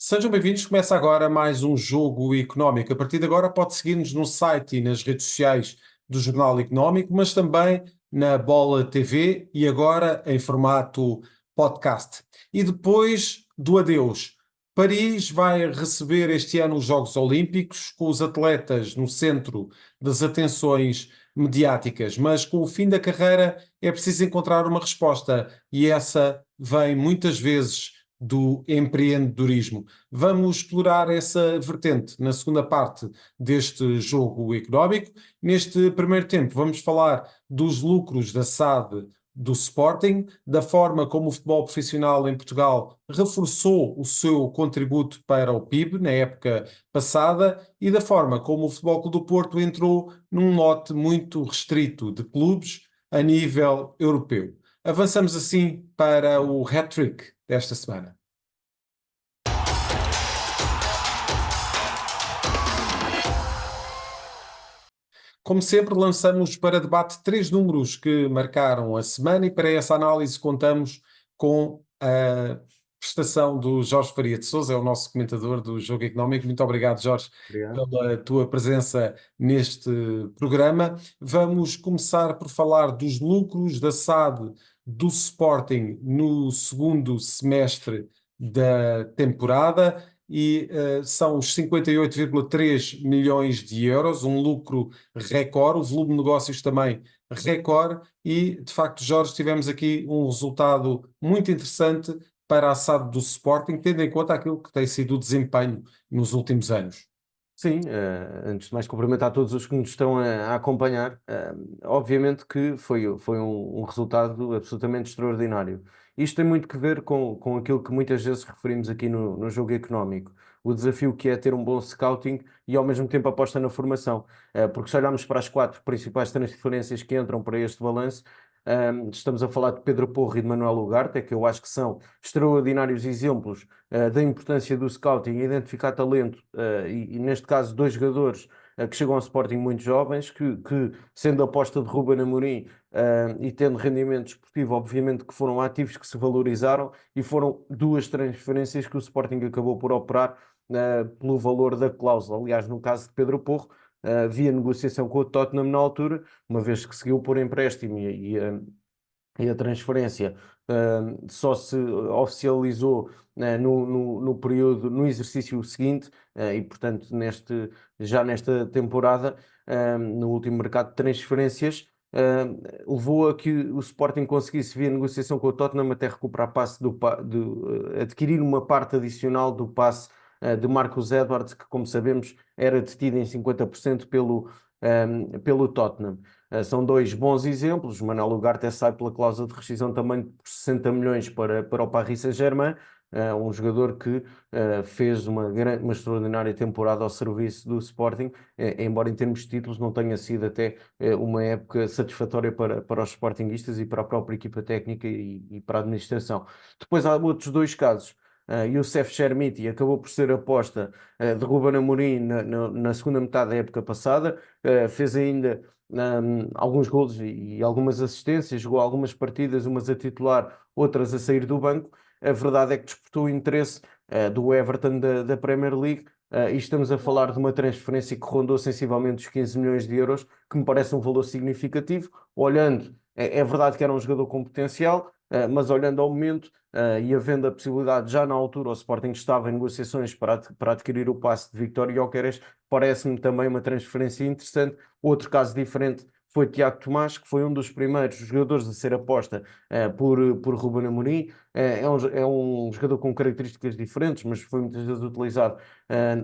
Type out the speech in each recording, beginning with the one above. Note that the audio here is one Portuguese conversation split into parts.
Sejam bem-vindos. Começa agora mais um Jogo Económico. A partir de agora pode seguir-nos no site e nas redes sociais do Jornal Económico, mas também na Bola TV e agora em formato podcast. E depois do adeus, Paris vai receber este ano os Jogos Olímpicos, com os atletas no centro das atenções mediáticas, mas com o fim da carreira é preciso encontrar uma resposta e essa vem muitas vezes do empreendedorismo. Vamos explorar essa vertente na segunda parte deste jogo económico. Neste primeiro tempo, vamos falar dos lucros da SAD do Sporting, da forma como o futebol profissional em Portugal reforçou o seu contributo para o PIB na época passada e da forma como o Futebol Clube do Porto entrou num lote muito restrito de clubes a nível europeu. Avançamos assim para o hat-trick desta semana. Como sempre, lançamos para debate três números que marcaram a semana e para essa análise contamos com a prestação do Jorge Faria de Sousa, é o nosso comentador do Jogo Económico. Muito obrigado, Jorge, Obrigado. pela tua presença neste programa. Vamos começar por falar dos lucros da SAD do Sporting no segundo semestre da temporada e são os 58,3 milhões de euros, um lucro recorde, o volume de negócios também recorde e, de facto, Jorge, tivemos aqui um resultado muito interessante para a SAD do Sporting, tendo em conta aquilo que tem sido o desempenho nos últimos anos. Sim, antes de mais cumprimentar todos os que nos estão a acompanhar. Obviamente que foi um resultado absolutamente extraordinário. Isto tem muito que ver com aquilo que muitas vezes referimos aqui no jogo económico. O desafio que é ter um bom scouting e ao mesmo tempo aposta na formação. Porque se olharmos para as quatro principais transferências que entram para este balanço, estamos a falar de Pedro Porro e de Manuel Ugarte, que eu acho que são extraordinários exemplos da importância do scouting, identificar talento, e neste caso dois jogadores que chegam ao Sporting muito jovens, que sendo aposta de Ruben Amorim e tendo rendimento esportivo, obviamente que foram ativos que se valorizaram e foram duas transferências que o Sporting acabou por operar pelo valor da cláusula. Aliás, no caso de Pedro Porro, havia negociação com o Tottenham na altura, uma vez que seguiu por empréstimo e a transferência só se oficializou no período, no exercício seguinte, e portanto já nesta temporada, no último mercado de transferências, levou a que o Sporting conseguisse, via negociação com o Tottenham, até recuperar passe adquirir uma parte adicional do passe de Marcus Edwards, que, como sabemos, era detido em 50% pelo Tottenham. São dois bons exemplos. Manuel Ugarte sai pela cláusula de rescisão também por 60 milhões para o Paris Saint-Germain, um jogador que fez uma extraordinária temporada ao serviço do Sporting, embora em termos de títulos não tenha sido até uma época satisfatória para os sportinguistas e para a própria equipa técnica e para a administração. Depois há outros dois casos. Youssef Chermiti acabou por ser aposta de Ruben Amorim na segunda metade da época passada, fez ainda alguns golos e algumas assistências, jogou algumas partidas, umas a titular, outras a sair do banco. A verdade é que despertou o interesse do Everton da Premier League, e estamos a falar de uma transferência que rondou sensivelmente os 15 milhões de euros, que me parece um valor significativo. Olhando, é verdade que era um jogador com potencial, mas olhando ao momento e havendo a possibilidade, já na altura, o Sporting estava em negociações para adquirir o passe de Victor Gyökeres, parece-me também uma transferência interessante. Outro caso diferente foi Tiago Tomás, que foi um dos primeiros jogadores a ser aposta por Ruben Amorim. É um jogador com características diferentes, mas foi muitas vezes utilizado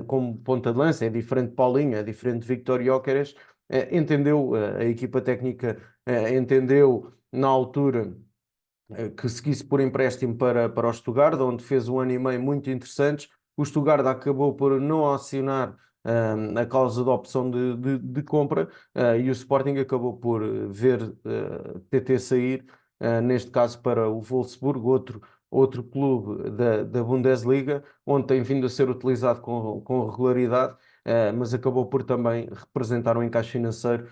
como ponta de lança. É diferente de Paulinho, é diferente de Victor Gyökeres. A equipa técnica entendeu na altura que seguisse por empréstimo para o Stuttgart, onde fez um ano e meio muito interessantes. O Stuttgart acabou por não acionar a cláusula de opção de compra, e o Sporting acabou por ver TT sair, neste caso para o Wolfsburg, outro clube da Bundesliga, onde tem vindo a ser utilizado com regularidade. Mas acabou por também representar um encaixe financeiro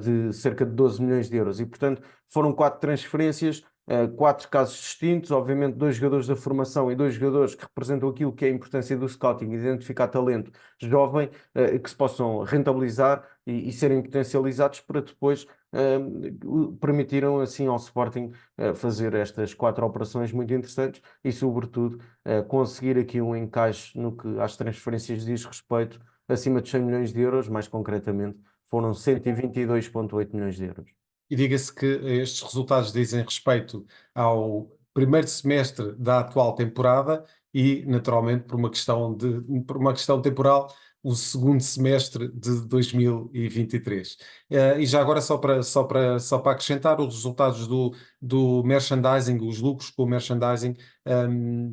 de cerca de 12 milhões de euros. E, portanto, foram quatro transferências quatro casos distintos, obviamente dois jogadores da formação e dois jogadores que representam aquilo que é a importância do scouting, identificar talento jovem, que se possam rentabilizar e serem potencializados para depois permitiram assim ao Sporting fazer estas quatro operações muito interessantes e, sobretudo, conseguir aqui um encaixe no que às transferências diz respeito, acima de 100 milhões de euros, mais concretamente, foram 122,8 milhões de euros. E diga-se que estes resultados dizem respeito ao primeiro semestre da atual temporada e, naturalmente, por uma questão temporal, o segundo semestre de 2023. E já agora, só para acrescentar, os resultados do merchandising, os lucros com o merchandising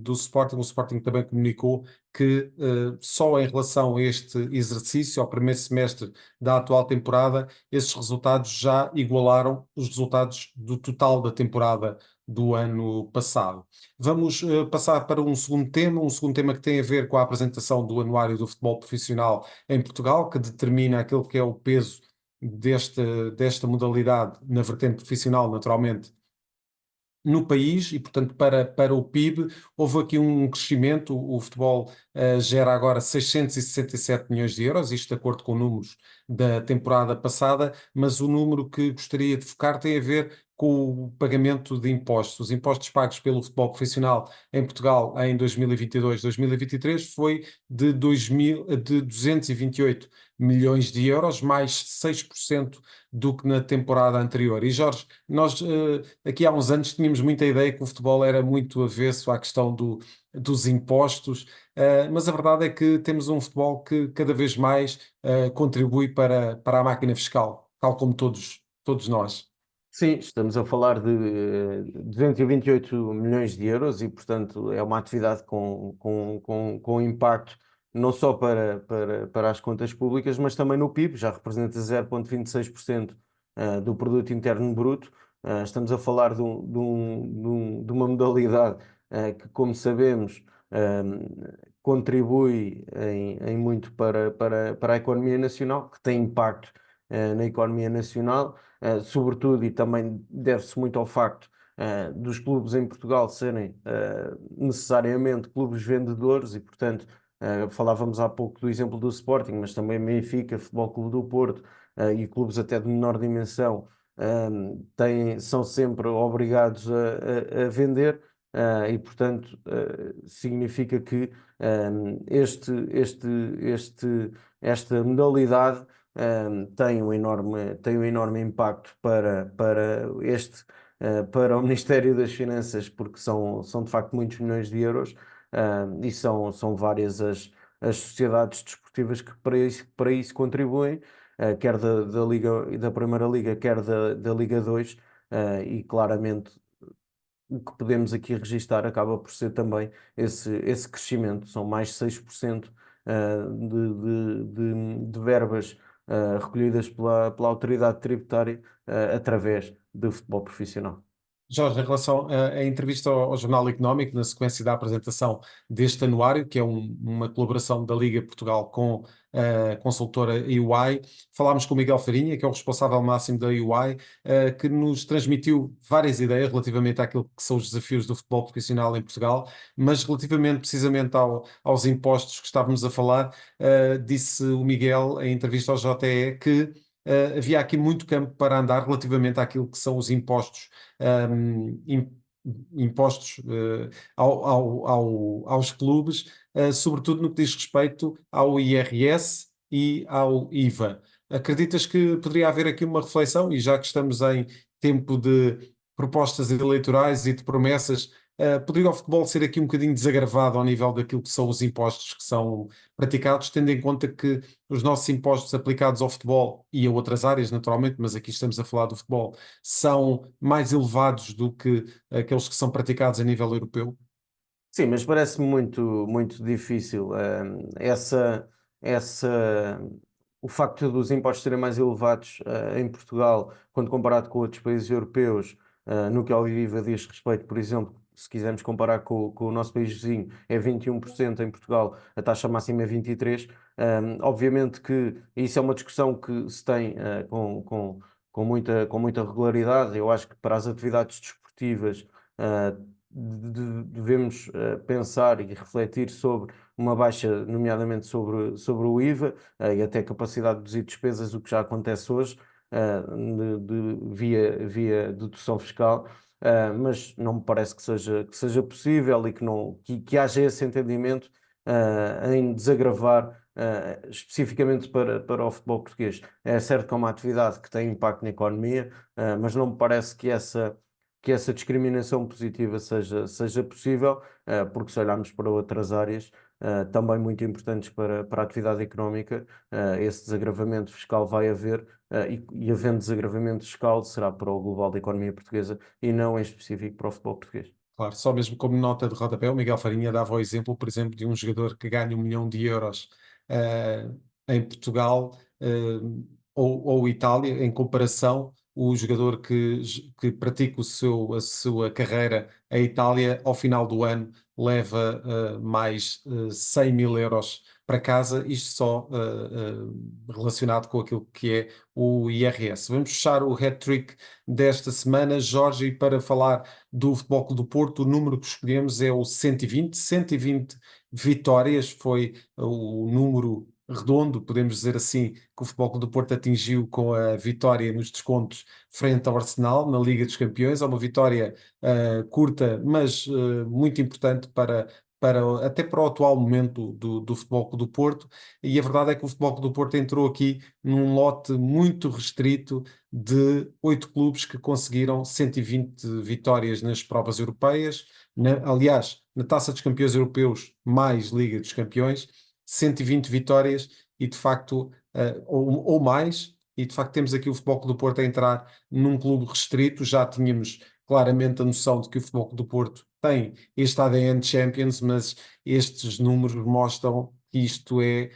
do Sporting, o Sporting também comunicou que só em relação a este exercício, ao primeiro semestre da atual temporada, esses resultados já igualaram os resultados do total da temporada do ano passado. Vamos passar para um segundo tema que tem a ver com a apresentação do Anuário do Futebol Profissional em Portugal, que determina aquele que é o peso desta modalidade na vertente profissional, naturalmente, no país e, portanto, para o PIB, houve aqui um crescimento. O futebol gera agora 667 milhões de euros, isto de acordo com números da temporada passada, mas o número que gostaria de focar tem a ver com o pagamento de impostos. Os impostos pagos pelo futebol profissional em Portugal em 2022-2023 foi de 228 milhões de euros, mais 6% do que na temporada anterior. E Jorge, nós aqui há uns anos tínhamos muita ideia que o futebol era muito avesso à questão dos impostos, mas a verdade é que temos um futebol que cada vez mais contribui para a máquina fiscal, tal como todos nós. Sim, estamos a falar de 228 milhões de euros e, portanto, é uma atividade com impacto não só para as contas públicas, mas também no PIB, já representa 0,26% do produto interno bruto. Estamos a falar de uma modalidade que, como sabemos, contribui em muito para a economia nacional, que tem impacto na economia nacional. Sobretudo, e também deve-se muito ao facto dos clubes em Portugal serem necessariamente clubes vendedores e, portanto, falávamos há pouco do exemplo do Sporting, mas também Benfica, Futebol Clube do Porto e clubes até de menor dimensão são sempre obrigados a vender. E, portanto, significa que esta modalidade tem um enorme impacto para o Ministério das Finanças, porque são de facto muitos milhões de euros, e são várias as sociedades desportivas que para isso contribuem, quer da Liga, da Primeira Liga, quer da Liga 2, e claramente o que podemos aqui registar acaba por ser também esse crescimento. São mais 6% de verbas recolhidas pela autoridade tributária através do futebol profissional. Jorge, em relação à entrevista ao Jornal Económico, na sequência da apresentação deste anuário, que é uma colaboração da Liga Portugal com a consultora EY, falámos com o Miguel Farinha, que é o responsável máximo da EY, que nos transmitiu várias ideias relativamente àquilo que são os desafios do futebol profissional em Portugal, mas relativamente precisamente aos impostos que estávamos a falar, disse o Miguel, em entrevista ao JE, que havia aqui muito campo para andar relativamente àquilo que são os impostos um, im- impostos aos clubes, sobretudo no que diz respeito ao IRS e ao IVA. Acreditas que poderia haver aqui uma reflexão, e já que estamos em tempo de propostas eleitorais e de promessas, poderia o futebol ser aqui um bocadinho desagravado ao nível daquilo que são os impostos que são praticados, tendo em conta que os nossos impostos aplicados ao futebol e a outras áreas, naturalmente, mas aqui estamos a falar do futebol, são mais elevados do que aqueles que são praticados a nível europeu? Sim, mas parece-me muito difícil essa, o facto dos impostos serem mais elevados em Portugal quando comparado com outros países europeus, no que ao IVA diz respeito, por exemplo, se quisermos comparar com o nosso país vizinho, é 21% em Portugal, a taxa máxima é 23%. Obviamente que isso é uma discussão que se tem com muita regularidade. Eu acho que para as atividades desportivas Devemos pensar e refletir sobre uma baixa, nomeadamente sobre o IVA, e até capacidade de reduzir despesas, o que já acontece hoje, via dedução fiscal. Mas não me parece que seja possível e que haja esse entendimento em desagravar especificamente para o futebol português. É certo que é uma atividade que tem impacto na economia, mas não me parece que essa discriminação positiva seja possível, porque se olharmos para outras áreas também muito importantes para a atividade económica, esse desagravamento fiscal vai haver, e havendo desagravamento fiscal será para o global da economia portuguesa e não em específico para o futebol português. Claro, só mesmo como nota de rodapé, o Miguel Farinha dava o exemplo, por exemplo, de um jogador que ganha 1 milhão de euros eh, em Portugal ou Itália, em comparação, o jogador que pratica a sua carreira em Itália, ao final do ano, leva mais 100 mil euros para casa, isto só relacionado com aquilo que é o IRS. Vamos fechar o hat-trick desta semana, Jorge, e para falar do Futebol Clube do Porto, o número que escolhemos é o 120. 120 vitórias foi o número redondo, podemos dizer assim, que o Futebol Clube do Porto atingiu com a vitória nos descontos frente ao Arsenal na Liga dos Campeões. É uma vitória curta, mas muito importante até para o atual momento do Futebol Clube do Porto. E a verdade é que o Futebol Clube do Porto entrou aqui num lote muito restrito de 8 clubes que conseguiram 120 vitórias nas provas europeias. Aliás, na Taça dos Campeões Europeus, mais Liga dos Campeões, 120 vitórias e de facto, ou mais, e de facto temos aqui o Futebol Clube do Porto a entrar num clube restrito. Já tínhamos claramente a noção de que o Futebol Clube do Porto tem este ADN Champions, mas estes números mostram que isto é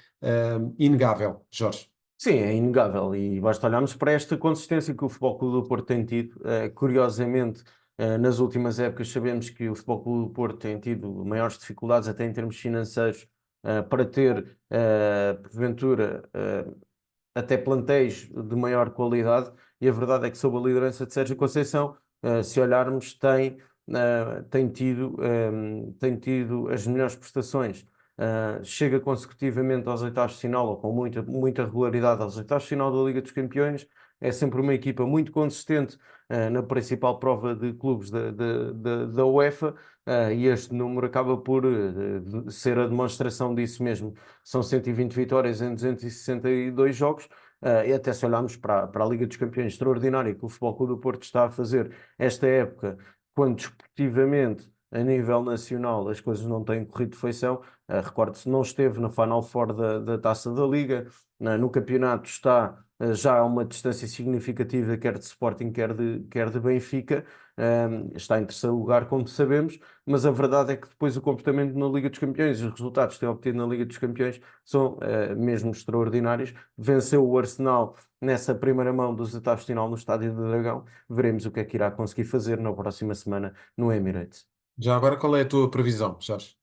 inegável, Jorge. Sim, é inegável e basta olharmos para esta consistência que o Futebol Clube do Porto tem tido. Curiosamente, nas últimas épocas sabemos que o Futebol Clube do Porto tem tido maiores dificuldades até em termos financeiros para ter, porventura, até plantéis de maior qualidade, e a verdade é que sob a liderança de Sérgio Conceição, se olharmos, tem tido as melhores prestações. Chega consecutivamente aos oitavos de final, ou com muita, muita regularidade aos oitavos de final da Liga dos Campeões. É sempre uma equipa muito consistente na principal prova de clubes da UEFA, e este número acaba por ser a demonstração disso mesmo. São 120 vitórias em 262 jogos, e até se olharmos para a Liga dos Campeões extraordinária que o Futebol Clube do Porto está a fazer esta época, quando desportivamente, a nível nacional, as coisas não têm corrido de feição. Recordo-se, não esteve na Final Four da Taça da Liga, no campeonato está já a uma distância significativa, quer de Sporting, quer de Benfica. Está em terceiro lugar, como sabemos, mas a verdade é que depois o comportamento na Liga dos Campeões, os resultados que tem obtido na Liga dos Campeões são mesmo extraordinários. Venceu o Arsenal nessa primeira mão dos oitavos de final no Estádio do Dragão. Veremos o que é que irá conseguir fazer na próxima semana no Emirates. Já agora, qual é a tua previsão, Jorge?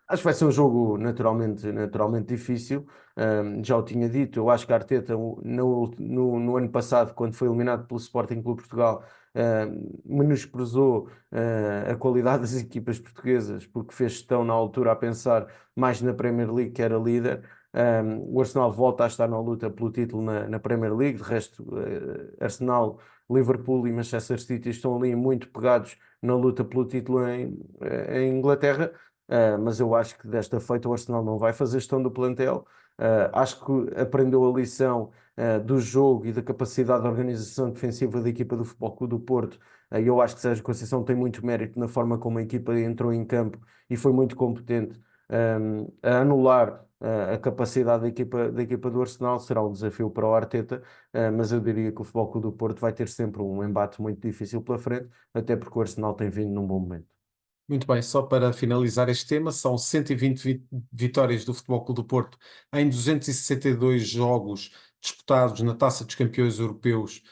Acho que vai ser um jogo naturalmente difícil. Já o tinha dito, eu acho que a Arteta, no ano passado, quando foi eliminado pelo Sporting Clube Portugal, menosprezou a qualidade das equipas portuguesas, porque fez gestão na altura a pensar mais na Premier League, que era líder. O Arsenal volta a estar na luta pelo título na Premier League. De resto, Arsenal, Liverpool e Manchester City estão ali muito pegados na luta pelo título em Inglaterra. Mas eu acho que desta feita o Arsenal não vai fazer gestão do plantel. Acho que aprendeu a lição do jogo e da capacidade de organização defensiva da equipa do Futebol Clube do Porto. Eu acho que Sérgio Conceição tem muito mérito na forma como a equipa entrou em campo e foi muito competente a anular a capacidade da equipa do Arsenal. Será um desafio para o Arteta, mas eu diria que o Futebol Clube do Porto vai ter sempre um embate muito difícil pela frente, até porque o Arsenal tem vindo num bom momento. Muito bem, só para finalizar este tema, são 120 vitórias do Futebol Clube do Porto em 262 jogos disputados na Taça dos Campeões Europeus,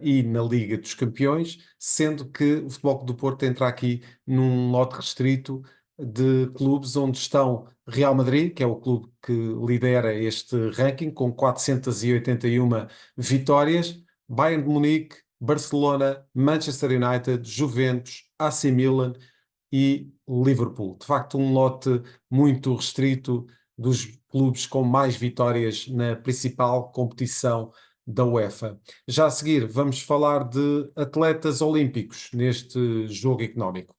e na Liga dos Campeões, sendo que o Futebol Clube do Porto entra aqui num lote restrito de clubes onde estão Real Madrid, que é o clube que lidera este ranking, com 481 vitórias, Bayern de Munique, Barcelona, Manchester United, Juventus, AC Milan e Liverpool. De facto, um lote muito restrito dos clubes com mais vitórias na principal competição da UEFA. Já a seguir, vamos falar de atletas olímpicos neste jogo económico.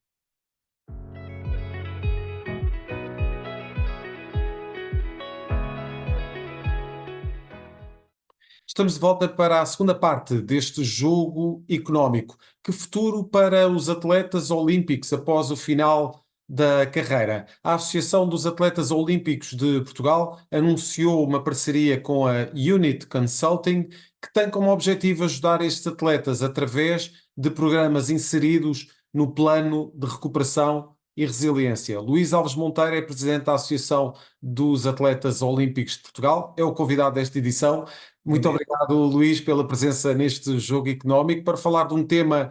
Estamos de volta para a segunda parte deste jogo económico. Que futuro para os atletas olímpicos após o final da carreira? A Associação dos Atletas Olímpicos de Portugal anunciou uma parceria com a Unit Consulting, que tem como objetivo ajudar estes atletas através de programas inseridos no plano de recuperação e resiliência. Luís Alves Monteiro é presidente da Associação dos Atletas Olímpicos de Portugal, é o convidado desta edição. Bom Muito dia. obrigado, Luís, pela presença neste jogo económico para falar de um tema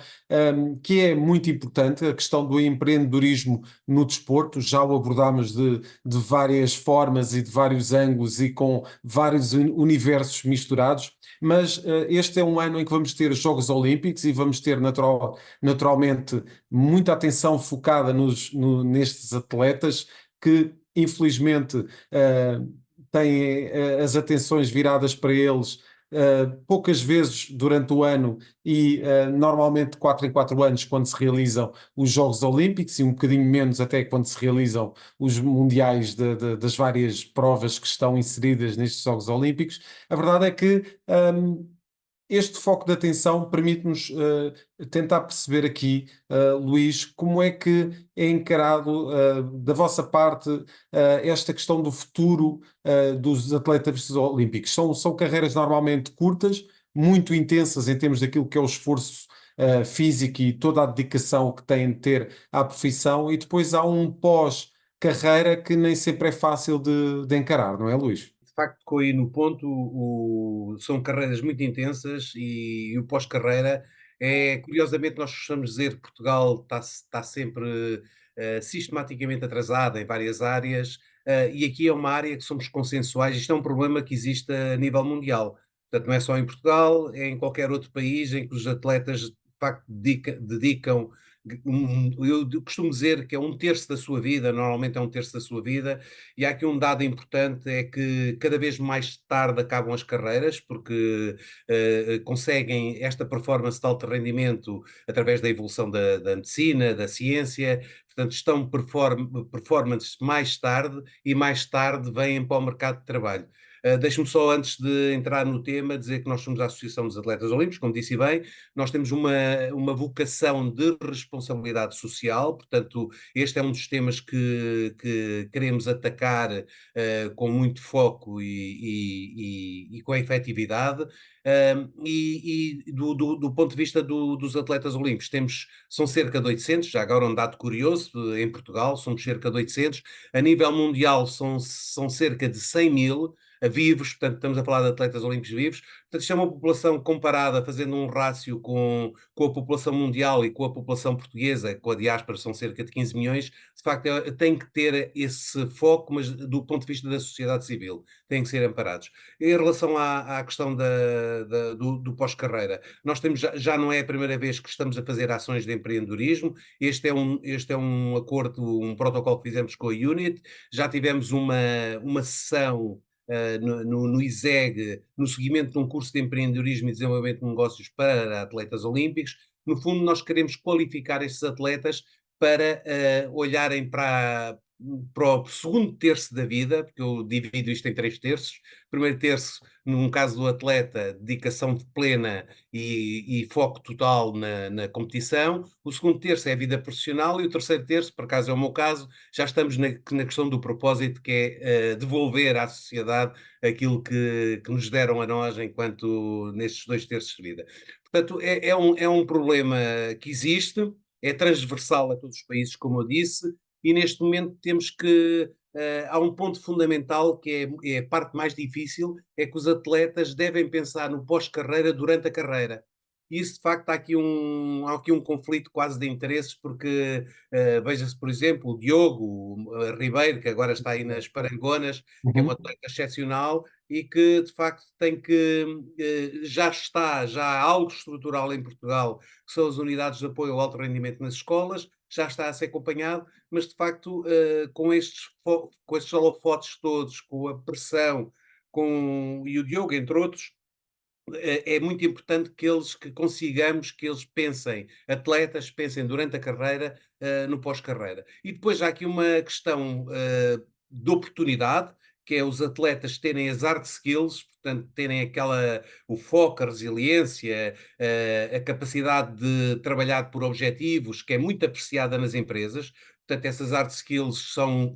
que é muito importante, a questão do empreendedorismo no desporto. Já o abordámos de várias formas e de vários ângulos e com vários universos misturados, mas este é um ano em que vamos ter os Jogos Olímpicos e vamos ter naturalmente muita atenção focada nestes atletas que, infelizmente, têm as atenções viradas para eles poucas vezes durante o ano e normalmente de 4 em 4 anos quando se realizam os Jogos Olímpicos e um bocadinho menos até quando se realizam os mundiais das várias provas que estão inseridas nestes Jogos Olímpicos. A verdade é que este foco de atenção permite-nos tentar perceber aqui, Luís, como é que é encarado da vossa parte esta questão do futuro dos atletas olímpicos. São carreiras normalmente curtas, muito intensas em termos daquilo que é o esforço físico e toda a dedicação que têm de ter à profissão, e depois há um pós-carreira que nem sempre é fácil de encarar, não é, Luís? De facto, tocou aí no ponto, são carreiras muito intensas e o pós-carreira é, curiosamente, nós costumamos dizer que Portugal está sempre sistematicamente atrasada em várias áreas, e aqui é uma área que somos consensuais. Isto é um problema que existe a nível mundial. Portanto, não é só em Portugal, é em qualquer outro país em que os atletas, de facto, dedicam eu costumo dizer que é um terço da sua vida, normalmente é um terço da sua vida. E há aqui um dado importante, é que cada vez mais tarde acabam as carreiras, porque conseguem esta performance de alto rendimento através da evolução da medicina, da ciência, portanto estão performances mais tarde e mais tarde vêm para o mercado de trabalho. Deixe-me só, antes de entrar no tema, dizer que nós somos a Associação dos Atletas Olímpicos, como disse bem, nós temos uma vocação de responsabilidade social, portanto, este é um dos temas que queremos atacar com muito foco e com efetividade. Do ponto de vista dos atletas olímpicos, são cerca de 800, já agora um dado curioso, em Portugal somos cerca de 800, a nível mundial são cerca de 100 mil vivos, portanto estamos a falar de atletas olímpicos vivos. Portanto, isto é uma população comparada, fazendo um rácio com a população mundial e com a população portuguesa, com a diáspora são cerca de 15 milhões, de facto tem que ter esse foco, mas do ponto de vista da sociedade civil, têm que ser amparados. Em relação à questão do pós-carreira, nós temos, já não é a primeira vez que estamos a fazer ações de empreendedorismo, este é um acordo, um protocolo que fizemos com a Unit, já tivemos uma sessão no ISEG, no seguimento de um curso de empreendedorismo e desenvolvimento de negócios para atletas olímpicos. No fundo, nós queremos qualificar estes atletas para olharem para o segundo terço da vida, porque eu divido isto em 3 terços. Primeiro terço, num caso do atleta, dedicação plena e foco total na competição. O segundo terço é a vida profissional e o terceiro terço, por acaso é o meu caso, já estamos na questão do propósito, que é devolver à sociedade aquilo que nos deram a nós enquanto nestes 2 terços de vida. Portanto, é um problema que existe, é transversal a todos os países, como eu disse, e neste momento temos que. Há um ponto fundamental que é a parte mais difícil, é que os atletas devem pensar no pós-carreira durante a carreira. e isso de facto há aqui um conflito quase de interesses, porque veja-se, por exemplo, o Diogo Ribeiro, que agora está aí nas Parangonas, que é um Uhum. atleta excepcional e que de facto tem que, já há algo estrutural em Portugal, que são as unidades de apoio ao alto rendimento nas escolas, já está a ser acompanhado, mas de facto com estes holofotes todos, com a pressão, e o Diogo, entre outros, é muito importante que consigamos que eles pensem, atletas pensem durante a carreira, no pós-carreira. E depois há aqui uma questão de oportunidade, que é os atletas terem as hard skills, portanto, terem o foco, a resiliência, a capacidade de trabalhar por objetivos, que é muito apreciada nas empresas. Portanto, essas hard skills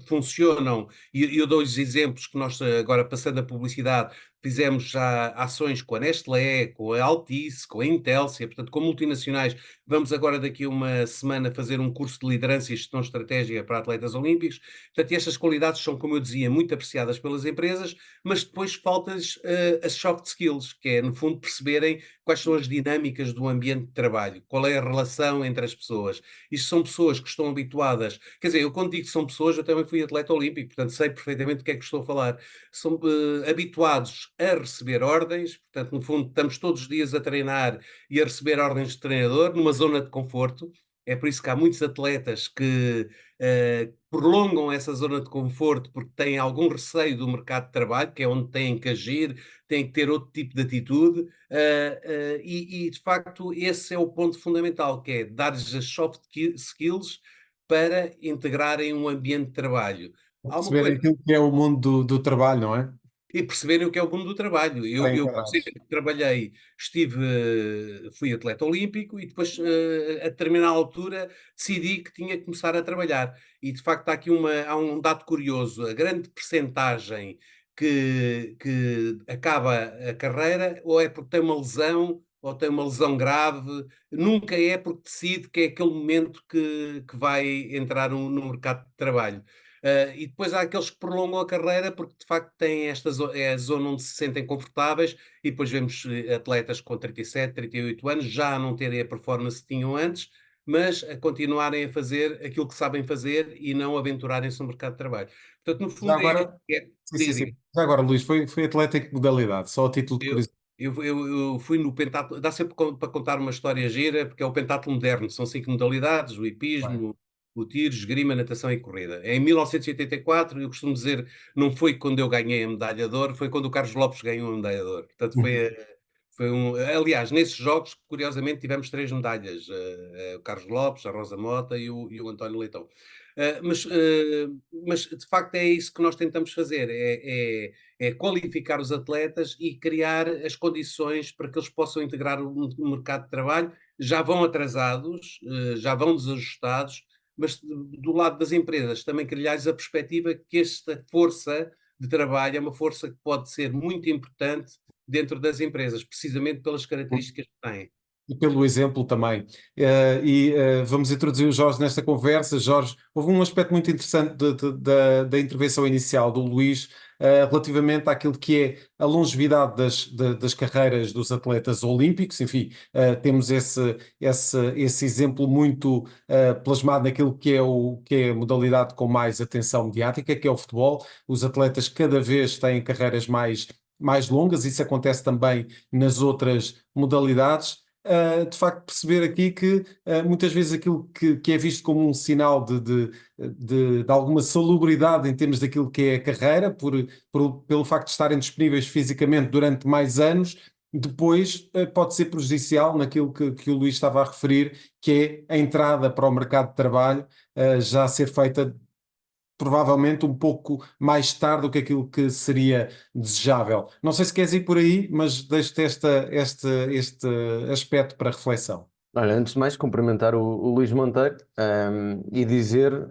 funcionam, e eu dou-lhes exemplos que nós, agora passando a publicidade, fizemos já ações com a Nestlé, com a Altice, com a Intelsia, portanto, com multinacionais. Vamos agora, daqui a uma semana, fazer um curso de liderança e gestão estratégica para atletas olímpicos. Portanto, estas qualidades são, como eu dizia, muito apreciadas pelas empresas, mas depois falta-lhes as soft skills, que é, no fundo, perceberem quais são as dinâmicas do ambiente de trabalho, qual é a relação entre as pessoas. Isto são pessoas que estão habituadas. Quer dizer, eu quando digo que são pessoas, eu também fui atleta olímpico, portanto, sei perfeitamente do que é que estou a falar. São habituados a receber ordens, portanto, no fundo, estamos todos os dias a treinar e a receber ordens de treinador numa zona de conforto. É por isso que há muitos atletas que prolongam essa zona de conforto porque têm algum receio do mercado de trabalho, que é onde têm que agir, têm que ter outro tipo de atitude, e de facto esse é o ponto fundamental, que é dar-lhes as soft skills para integrarem um ambiente de trabalho. Há uma Perceberem coisa, aquilo que é o mundo do trabalho, não é? e perceberem o que é o mundo do trabalho. Estarem Eu enquadrados. trabalhei, fui atleta olímpico e depois, a determinada altura, decidi que tinha que começar a trabalhar. E de facto há um dado curioso: a grande percentagem que acaba a carreira, ou é porque tem uma lesão, ou tem uma lesão grave, nunca é porque decide que é aquele momento que vai entrar no mercado de trabalho. E depois há aqueles que prolongam a carreira porque de facto têm é a zona onde se sentem confortáveis, e depois vemos atletas com 37, 38 anos já a não terem a performance que tinham antes, mas a continuarem a fazer aquilo que sabem fazer e não aventurarem-se no mercado de trabalho. Portanto, no Já fundo agora, sim, sim, diga, sim. diga. Já agora, Luís, foi atleta em que modalidade? Só a título de Eu, curiosidade. eu fui no pentatlo, dá sempre para contar uma história gira, porque é o pentatlo moderno, são 5 modalidades: o Bem. hipismo, o tiro, esgrima, natação e corrida. Em 1984, eu costumo dizer, não foi quando eu ganhei a medalha de ouro, foi quando o Carlos Lopes ganhou a medalha de ouro. Portanto, Uhum. aliás, nesses jogos, curiosamente, tivemos 3 medalhas, o Carlos Lopes, a Rosa Mota e o António Leitão. Mas de facto é isso que nós tentamos fazer, é qualificar os atletas e criar as condições para que eles possam integrar o mercado de trabalho. Já vão atrasados, já vão desajustados, mas do lado das empresas também criar-lhes a perspectiva que esta força de trabalho é uma força que pode ser muito importante dentro das empresas, precisamente pelas características que têm. E pelo exemplo também. Vamos introduzir o Jorge nesta conversa. Jorge, houve um aspecto muito interessante da intervenção inicial do Luís, relativamente àquilo que é a longevidade das carreiras dos atletas olímpicos. Enfim, temos esse exemplo muito plasmado naquilo que é a modalidade com mais atenção mediática, que é o futebol. Os atletas cada vez têm carreiras mais longas, isso acontece também nas outras modalidades. De facto perceber aqui que muitas vezes aquilo que é visto como um sinal de alguma salubridade em termos daquilo que é a carreira, pelo facto de estarem disponíveis fisicamente durante mais anos, depois pode ser prejudicial naquilo que o Luís estava a referir, que é a entrada para o mercado de trabalho já ser feita provavelmente um pouco mais tarde do que aquilo que seria desejável. Não sei se queres ir por aí, mas deixo-te este aspecto para reflexão. Olha, antes de mais, cumprimentar o Luís Monteiro, e dizer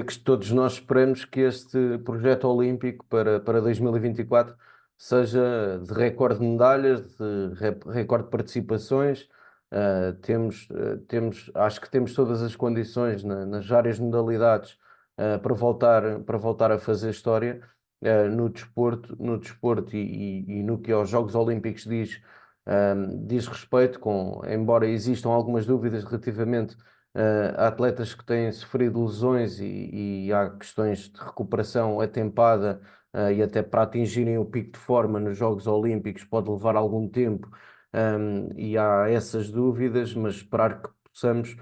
que todos nós esperamos que este projeto olímpico para 2024 seja de recorde de medalhas, de recorde de participações. Acho que temos todas as condições nas várias modalidades para voltar a fazer história no desporto e no que aos Jogos Olímpicos diz. diz respeito, embora existam algumas dúvidas relativamente a atletas que têm sofrido lesões e há questões de recuperação atempada e até para atingirem o pico de forma nos Jogos Olímpicos pode levar algum tempo, e há essas dúvidas, mas esperar que possamos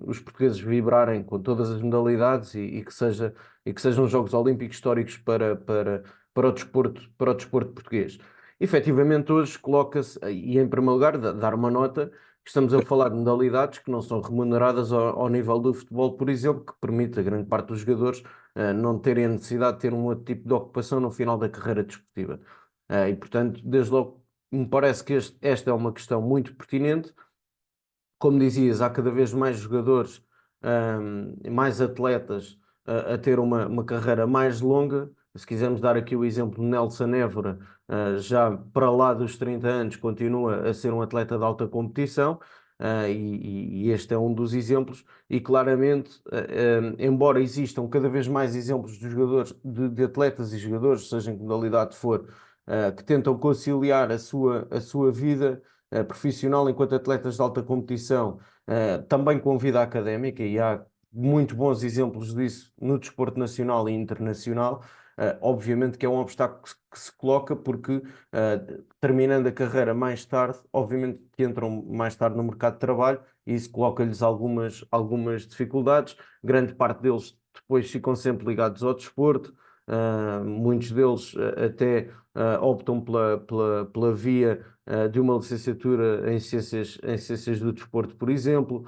os portugueses vibrarem com todas as modalidades e que sejam Jogos Olímpicos históricos para o desporto português. Efetivamente, hoje coloca-se, e em primeiro lugar, dar uma nota, que estamos a falar de modalidades que não são remuneradas ao nível do futebol, por exemplo, que permite a grande parte dos jogadores não terem a necessidade de ter um outro tipo de ocupação no final da carreira desportiva. E, portanto, desde logo, me parece que esta é uma questão muito pertinente. Como dizias, há cada vez mais jogadores, mais atletas a ter uma carreira mais longa. Se quisermos dar aqui o exemplo de Nelson Évora, já para lá dos 30 anos, continua a ser um atleta de alta competição, e este é um dos exemplos. E claramente, embora existam cada vez mais exemplos de jogadores, de atletas e jogadores, seja em que modalidade for, que tentam conciliar a sua vida profissional enquanto atletas de alta competição, também com vida académica, e há muito bons exemplos disso no desporto nacional e internacional. Obviamente que é um obstáculo que se coloca porque, terminando a carreira mais tarde, obviamente que entram mais tarde no mercado de trabalho e isso coloca-lhes algumas dificuldades. Grande parte deles depois ficam sempre ligados ao desporto. Muitos deles até optam pela via de uma licenciatura em ciências do desporto, por exemplo.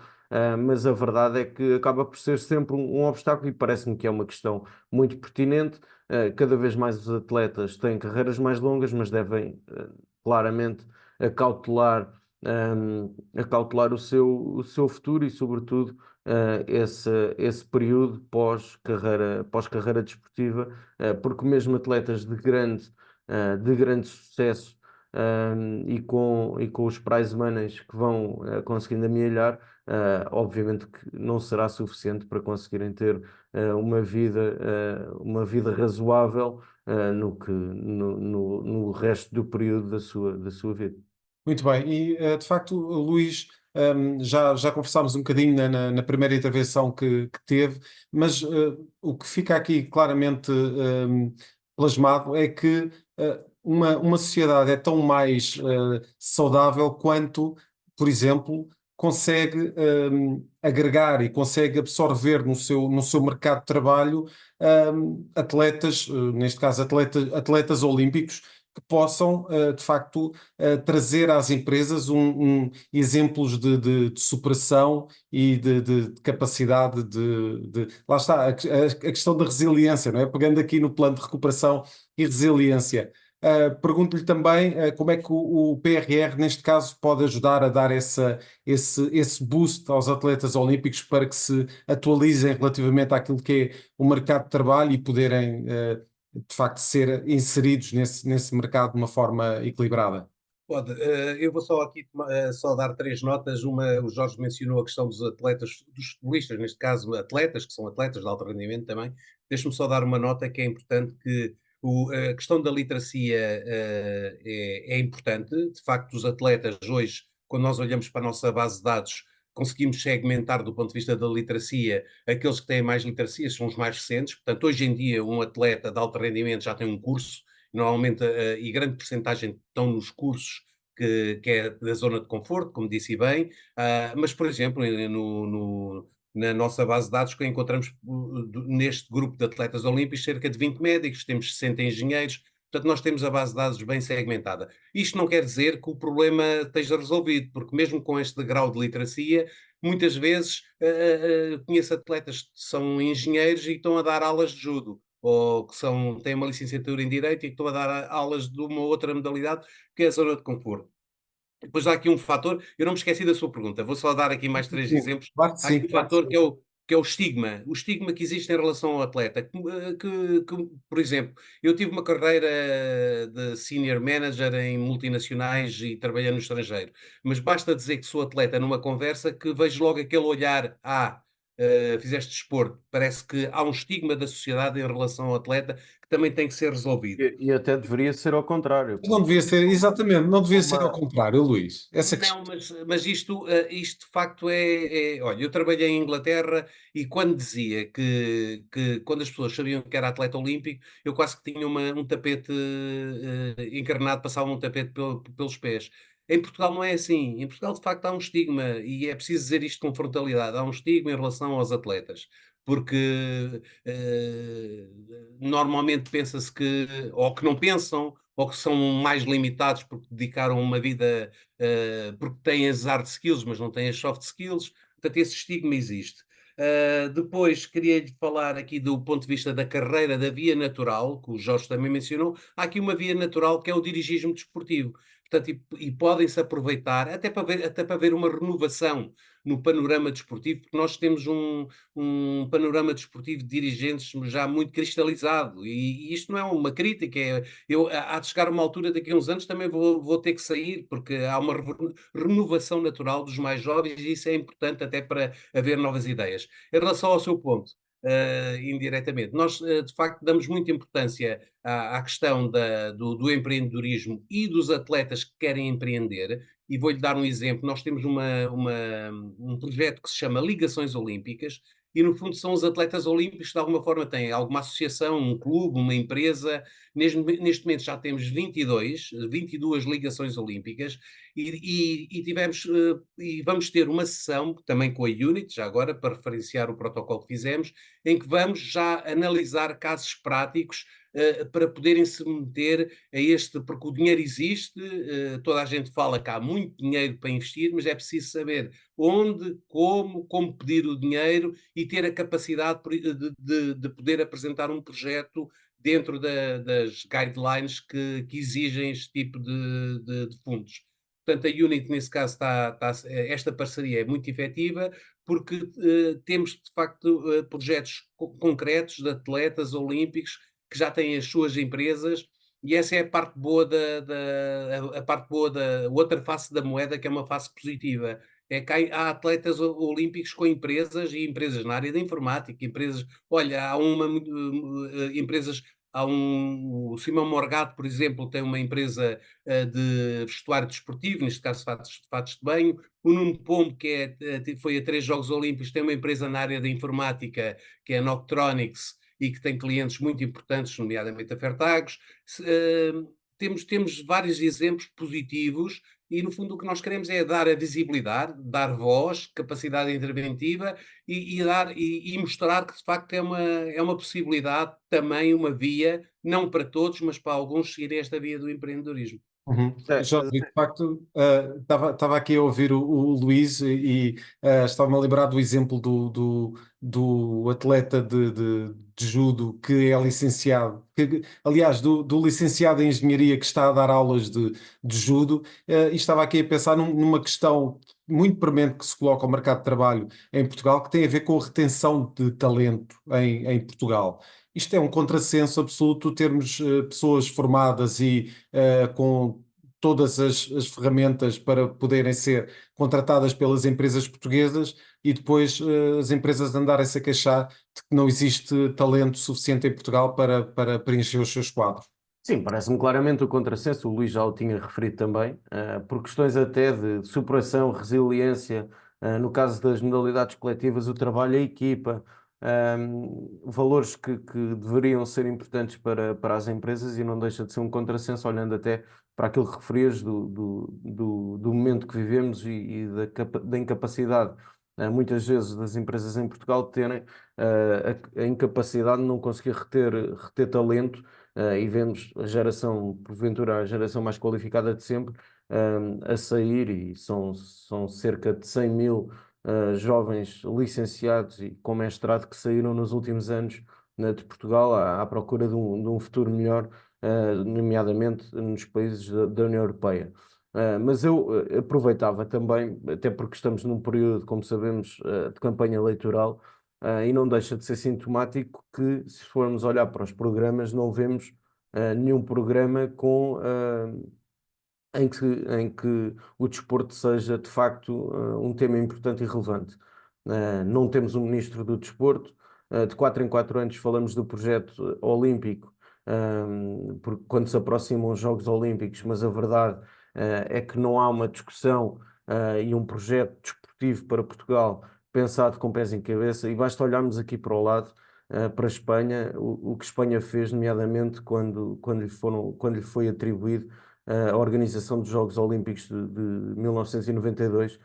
Mas a verdade é que acaba por ser sempre um obstáculo e parece-me que é uma questão muito pertinente. Cada vez mais os atletas têm carreiras mais longas, mas devem claramente acautelar, acautelar o seu futuro e, sobretudo, esse período pós-carreira desportiva, porque mesmo atletas de grande sucesso, e com os prize monies que vão conseguindo amealhar, obviamente que não será suficiente para conseguirem ter uma vida razoável no resto do período da sua vida. Muito bem, e de facto, Luís, já conversámos um bocadinho na primeira intervenção que teve, mas o que fica aqui claramente plasmado é que uma sociedade é tão mais saudável quanto, por exemplo, consegue agregar e consegue absorver no seu mercado de trabalho atletas, neste caso atletas olímpicos, que possam, de facto, trazer às empresas exemplos de superação e de capacidade Lá está, a questão da resiliência, não é? Pegando aqui no plano de recuperação e resiliência. Pergunto-lhe também como é que o PRR, neste caso, pode ajudar a dar esse boost aos atletas olímpicos para que se atualizem relativamente àquilo que é o mercado de trabalho e poderem de facto ser inseridos nesse mercado de uma forma equilibrada. Pode. Eu vou só aqui só dar três notas. Uma, o Jorge mencionou a questão dos atletas, dos futebolistas, neste caso atletas, que são atletas de alto rendimento também. Deixe-me só dar uma nota que é importante, que a questão da literacia é importante. De facto, os atletas hoje, quando nós olhamos para a nossa base de dados, conseguimos segmentar do ponto de vista da literacia. Aqueles que têm mais literacia são os mais recentes. Portanto, hoje em dia, um atleta de alto rendimento já tem um curso, normalmente, e grande porcentagem estão nos cursos que é da zona de conforto, como disse bem, mas, por exemplo, na nossa base de dados, que encontramos neste grupo de atletas olímpicos cerca de 20 médicos, temos 60 engenheiros, portanto, nós temos a base de dados bem segmentada. Isto não quer dizer que o problema esteja resolvido, porque mesmo com este grau de literacia, muitas vezes conheço atletas que são engenheiros e estão a dar aulas de judo, ou que têm uma licenciatura em Direito e que estão a dar aulas de uma outra modalidade, que é a zona de conforto. Depois há aqui um fator, eu não me esqueci da sua pergunta, vou só dar aqui mais três Sim, exemplos. claro que Há aqui sim, um claro que fator sim. que é o estigma que existe em relação ao atleta. Por exemplo, eu tive uma carreira de senior manager em multinacionais e trabalhei no estrangeiro, mas basta dizer que sou atleta numa conversa que vejo logo aquele olhar, fizeste desporto, parece que há um estigma da sociedade em relação ao atleta que também tem que ser resolvido. E até deveria ser ao contrário, Não porque devia ser, exatamente, não devia ser ao uma, contrário, Luís. Essa Não, questão. mas isto de facto Olha, eu trabalhei em Inglaterra e quando dizia que quando as pessoas sabiam que era atleta olímpico, eu quase que tinha um tapete encarnado, passava um tapete pelos pés. Em Portugal não é assim. Em Portugal, de facto, há um estigma, e é preciso dizer isto com frontalidade: há um estigma em relação aos atletas, porque normalmente pensa-se que, ou que não pensam, ou que são mais limitados porque dedicaram uma vida porque têm as hard skills, mas não têm as soft skills. Portanto, esse estigma existe. Depois, queria-lhe falar aqui do ponto de vista da carreira, da via natural, que o Jorge também mencionou. Há aqui uma via natural que é o dirigismo desportivo. Portanto, e podem-se aproveitar até para ver uma renovação no panorama desportivo, porque nós temos um panorama desportivo de dirigentes já muito cristalizado, e isto não é uma crítica, há de chegar uma altura, daqui a uns anos também vou ter que sair, porque há uma renovação natural dos mais jovens e isso é importante até para haver novas ideias. Em relação ao seu ponto, indiretamente, nós de facto damos muita importância à questão do empreendedorismo e dos atletas que querem empreender, e vou-lhe dar um exemplo. Nós temos um projeto que se chama Ligações Olímpicas, e no fundo são os atletas olímpicos que de alguma forma têm alguma associação, um clube, uma empresa. Neste momento já temos 22 ligações olímpicas e tivemos e vamos ter uma sessão também com a Unit, já agora para referenciar o protocolo que fizemos, em que vamos já analisar casos práticos para poderem se meter a este, porque o dinheiro existe, toda a gente fala que há muito dinheiro para investir, mas é preciso saber onde, como pedir o dinheiro e ter a capacidade de poder apresentar um projeto dentro das guidelines que exigem este tipo de fundos. Portanto, a Unity, nesse caso, esta parceria é muito efetiva, porque temos, de facto, projetos concretos de atletas olímpicos que já têm as suas empresas, e essa é a parte boa a parte boa da outra face da moeda, que é uma face positiva. É que há atletas olímpicos com empresas e empresas na área da informática, empresas, olha, empresas, o Simão Morgado, por exemplo, tem uma empresa de vestuário desportivo, neste caso fatos de banho. O Nuno Pombo, foi a 3 Jogos Olímpicos, tem uma empresa na área da informática, que é a Noctronics, e que tem clientes muito importantes, nomeadamente a Fertagos. Temos vários exemplos positivos e, no fundo, o que nós queremos é dar a visibilidade, dar voz, capacidade interventiva e mostrar que, de facto, é uma possibilidade, também uma via, não para todos, mas para alguns, seguirem esta via do empreendedorismo. Uhum. é, Jorge, de facto, estava aqui a ouvir o Luís e estava-me a lembrar do exemplo do atleta de judo que é licenciado, aliás, do licenciado em engenharia que está a dar aulas de judo, e estava aqui a pensar numa questão muito premente que se coloca ao mercado de trabalho em Portugal, que tem a ver com a retenção de talento em Portugal. Isto é um contrassenso absoluto termos pessoas formadas e com todas as ferramentas para poderem ser contratadas pelas empresas portuguesas e depois as empresas andarem-se a queixar de que não existe talento suficiente em Portugal para preencher os seus quadros. sim, parece-me claramente o contrassenso, o Luís já o tinha referido também, por questões até de superação, resiliência, no caso das modalidades coletivas, o trabalho em equipa, valores que deveriam ser importantes para as empresas e não deixa de ser um contrassenso, olhando até para aquilo que referias do momento que vivemos e da incapacidade, muitas vezes, das empresas em Portugal de terem a incapacidade de não conseguir reter talento. E vemos a geração, porventura, a geração mais qualificada de sempre, a sair, e são cerca de 100 mil jovens licenciados e com mestrado que saíram nos últimos anos, de Portugal à procura de um futuro melhor, nomeadamente nos países da União Europeia. Mas eu aproveitava também, até porque estamos num período, como sabemos, de campanha eleitoral. E não deixa de ser sintomático que, se formos olhar para os programas, não vemos nenhum programa em que o desporto seja de facto um tema importante e relevante. não temos um ministro do desporto. De 4 em 4 anos falamos do projeto olímpico, porque quando se aproximam os Jogos Olímpicos, mas a verdade é que não há uma discussão e um projeto desportivo para Portugal pensado com pés em cabeça, e basta olharmos aqui para o lado, para a Espanha, o que Espanha fez, nomeadamente quando lhe foi atribuído a organização dos Jogos Olímpicos de 1992,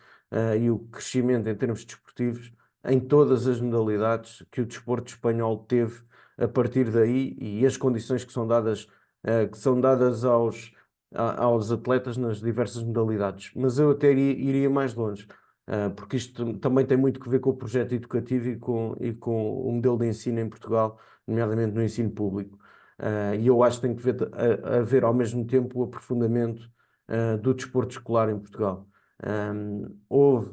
e o crescimento em termos desportivos em todas as modalidades que o desporto espanhol teve a partir daí, e as condições que são dadas aos atletas nas diversas modalidades. Mas eu até iria mais longe, porque isto também tem muito que ver com o projeto educativo e com o modelo de ensino em Portugal, nomeadamente no ensino público. E eu acho que tem que haver ao mesmo tempo o aprofundamento do desporto escolar em Portugal. Houve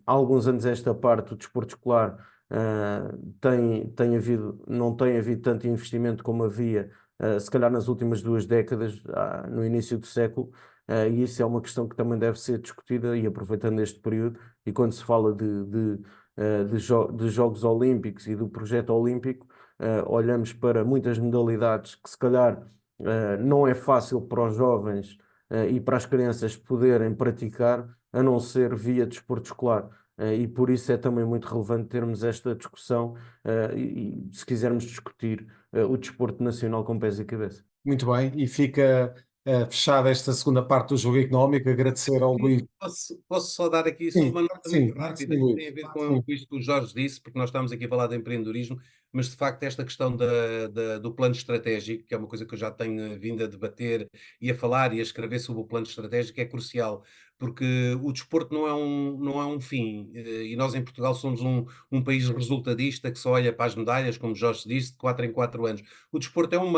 há alguns anos esta parte, o desporto escolar não tem havido tanto investimento como havia, se calhar nas últimas 2 décadas, no início do século, e isso é uma questão que também deve ser discutida, e aproveitando este período, e quando se fala de Jogos Olímpicos e do projeto olímpico, olhamos para muitas modalidades que se calhar não é fácil para os jovens e para as crianças poderem praticar, a não ser via desporto escolar. E por isso é também muito relevante termos esta discussão, e se quisermos discutir o desporto nacional com pés e cabeça. Muito bem, e fica fechada esta segunda parte do jogo económico. Agradecer ao Luís. Posso só dar aqui só Sim, uma nota sim, muito sim, rápida, que Luís. tem a ver Sim, com isto que o Jorge disse, porque nós estamos aqui a falar de empreendedorismo, mas de facto esta questão do plano estratégico, que é uma coisa que eu já tenho vindo a debater e a falar e a escrever sobre o plano estratégico, é crucial, porque o desporto não é um fim, e nós em Portugal somos um país resultadista que só olha para as medalhas, como Jorge disse, de 4 em 4 anos. O desporto é um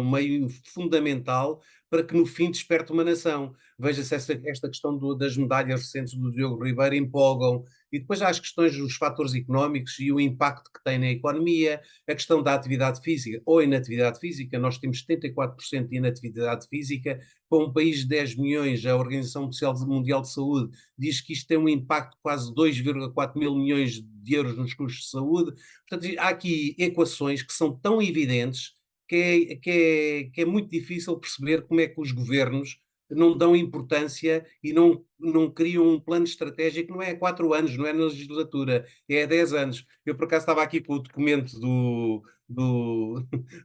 meio fundamental para que no fim desperte uma nação. Veja-se esta questão das medalhas recentes do Diogo Ribeiro empolgam, e depois há as questões dos fatores económicos e o impacto que tem na economia, a questão da atividade física ou inatividade física. Nós temos 74% de inatividade física para um país de 10 milhões. A Organização Mundial de Saúde diz que isto tem um impacto de quase 2,4 mil milhões de euros nos custos de saúde. Portanto, há aqui equações que são tão evidentes que é muito difícil perceber como é que os governos não dão importância e não criam um plano estratégico. Não é há 4 anos, não é na legislatura, é há 10 anos. Eu, por acaso, estava aqui com o documento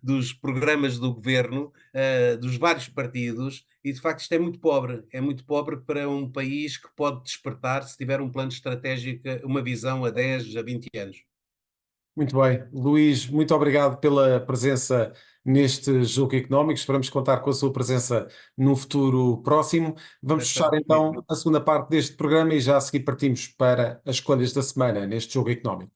dos programas do governo, dos vários partidos, e de facto isto é muito pobre para um país que pode despertar se tiver um plano estratégico, uma visão a 10, a 20 anos. muito bem. Luís, muito obrigado pela presença neste jogo económico. Esperamos contar com a sua presença no futuro próximo. Vamos fechar então a segunda parte deste programa e já a seguir partimos para as escolhas da semana neste jogo económico.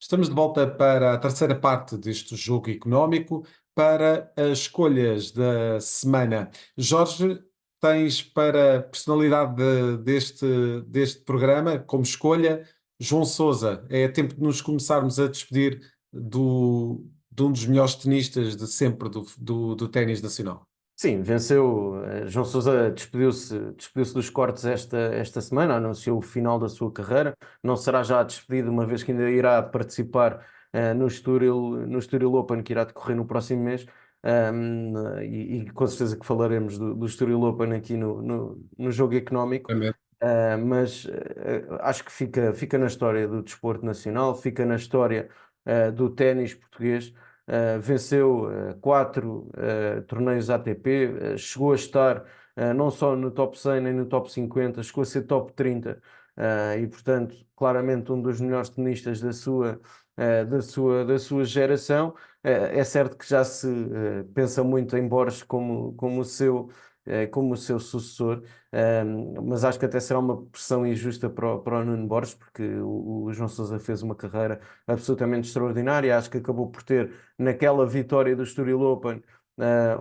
Estamos de volta para a terceira parte deste jogo económico, para as escolhas da semana. Jorge, tens para a personalidade deste programa como escolha João Sousa. É tempo de nos começarmos a despedir de um dos melhores tenistas de sempre do ténis nacional. Sim, venceu. João Sousa despediu-se dos cortes esta semana, anunciou o final da sua carreira. Não será já despedido, uma vez que ainda irá participar no Estoril Open, que irá decorrer no próximo mês. E com certeza que falaremos do Estoril Open aqui no jogo económico. Mas acho que fica na história do desporto nacional, fica na história do ténis português. Venceu 4 torneios ATP, chegou a estar não só no top 100 nem no top 50, chegou a ser top 30, e portanto claramente um dos melhores tenistas da sua geração. É certo que já se pensa muito em Borges como o seu sucessor, mas acho que até será uma pressão injusta para o Nuno Borges, porque o João Sousa fez uma carreira absolutamente extraordinária. Acho que acabou por ter, naquela vitória do Estoril Open,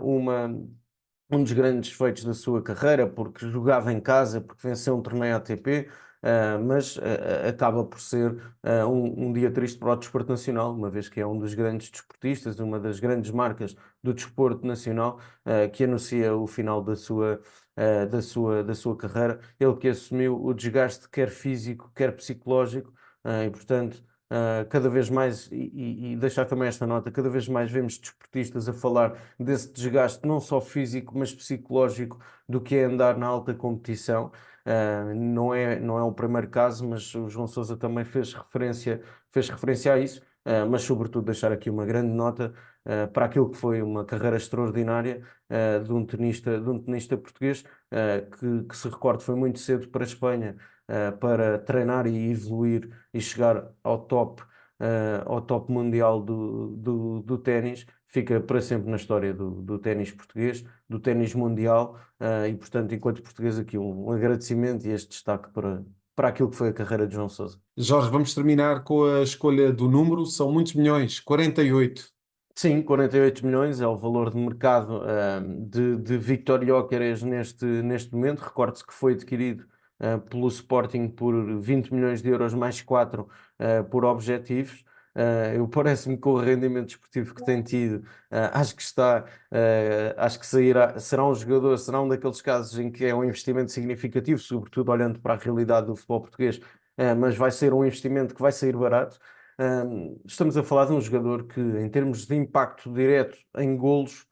um dos grandes feitos da sua carreira, porque jogava em casa, porque venceu um torneio ATP, mas acaba por ser um dia triste para o desporto nacional, uma vez que é um dos grandes desportistas, uma das grandes marcas do desporto nacional, que anuncia o final da sua carreira. Ele que assumiu o desgaste quer físico, quer psicológico, e portanto. Cada vez mais, e deixar também esta nota, cada vez mais vemos desportistas a falar desse desgaste não só físico, mas psicológico do que é andar na alta competição. Não é o primeiro caso, mas o João Sousa também fez referência a isso, mas sobretudo deixar aqui uma grande nota para aquilo que foi uma carreira extraordinária de um tenista português, que se recorde foi muito cedo para a Espanha, para treinar e evoluir e chegar ao top mundial do ténis. Fica para sempre na história do ténis português, do ténis mundial, e portanto, enquanto português, aqui um agradecimento e este destaque para aquilo que foi a carreira de João Sousa. Jorge, vamos terminar com a escolha do número, são muitos milhões, 48. Sim, 48 milhões é o valor de mercado de Victor Gyökeres neste momento. Recorde-se que foi adquirido pelo Sporting por 20 milhões de euros mais 4 por objetivos. Parece-me que com o rendimento desportivo que tem tido, acho que será um jogador, será um daqueles casos em que é um investimento significativo, sobretudo olhando para a realidade do futebol português, mas vai ser um investimento que vai sair barato. Estamos a falar de um jogador que, em termos de impacto direto em golos,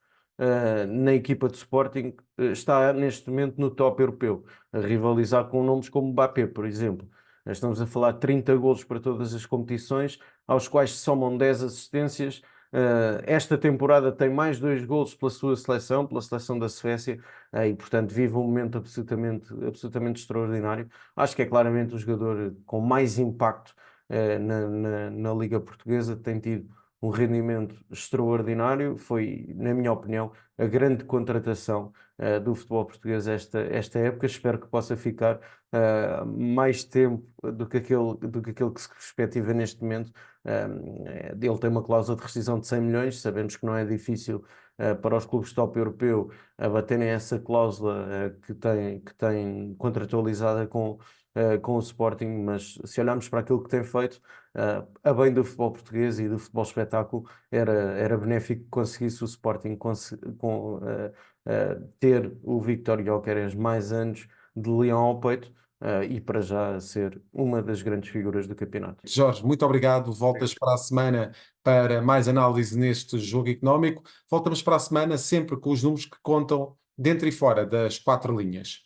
na equipa de Sporting, está neste momento no top europeu, a rivalizar com nomes como Mbappé, por exemplo. Estamos a falar de 30 golos para todas as competições, aos quais se somam 10 assistências. Esta temporada tem mais 2 golos pela sua seleção, pela seleção da Suécia, e portanto vive um momento absolutamente extraordinário. Acho que é claramente o jogador com mais impacto na Liga Portuguesa, tem tido um rendimento extraordinário. Foi, na minha opinião, a grande contratação do futebol português esta época. Espero que possa ficar mais tempo do que aquele que se perspectiva neste momento. Ele tem uma cláusula de rescisão de 100 milhões, sabemos que não é difícil para os clubes top europeu abaterem essa cláusula que tem contratualizada com o Sporting, mas se olharmos para aquilo que tem feito, a bem do futebol português e do futebol espetáculo, era benéfico que conseguisse o Sporting ter o Victor Gyökeres mais anos de leão ao peito, e para já ser uma das grandes figuras do campeonato. Jorge, muito obrigado. Voltas para a semana para mais análise neste jogo económico. Voltamos para a semana sempre com os números que contam dentro e fora das 4 linhas.